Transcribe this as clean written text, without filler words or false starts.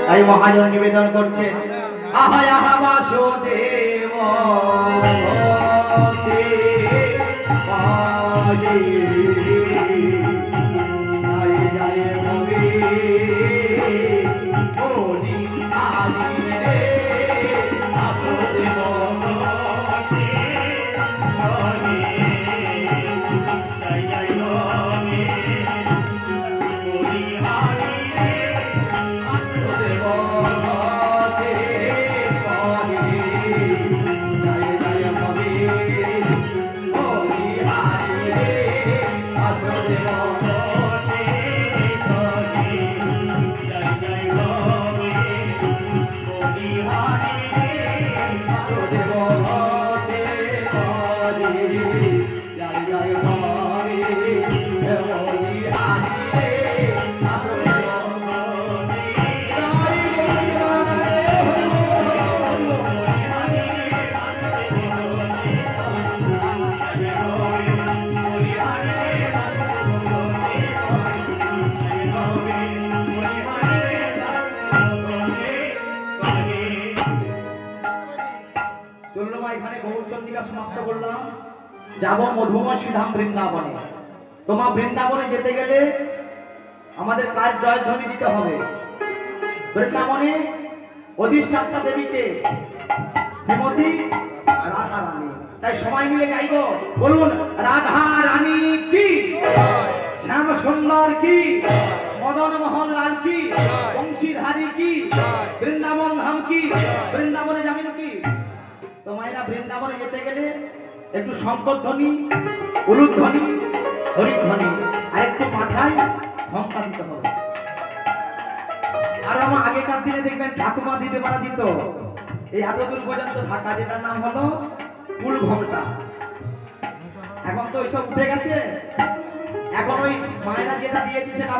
তাই মহাজন নিবেদন করছে আহা আহা বাসুদেব যাব মধুময় ধাম বৃন্দাবনে। তোমার বৃন্দাবনে যেতে গেলে আমাদের কাজ জয়ধ্বনি দিতে হবে। বৃন্দাবনে অধিষ্ঠাত্রা দেবীকে শ্রীমতী রাধা রানী, তাই সবাই মিলে গাইব, বলুন রাধা রানী কি, শ্যাম সুন্দর কি, মদন মোহন লাল কি, বংশীধারী কি, বৃন্দাবন ধাম কি, বৃন্দাবনে যাবেন কি। তো মায়েরা বৃন্দাবনে যেতে গেলে একটু শঙ্করধ্বনি, উলুধ্বনি, হরিধ্বনি আর একটু মাথায় ঘণ্টা দিতে হবে। আর আমার আগেকার দিনে দেখবেন ঠাকুমা দিতে পারা দিত এই এতদূর পর্যন্ত ঢাকা, যেটার নাম হলো কুল ঘণ্টা। এখন তো ওইসব উঠে গেছে, এখন ওই মায়েরা যেটা দিয়েছে সেটা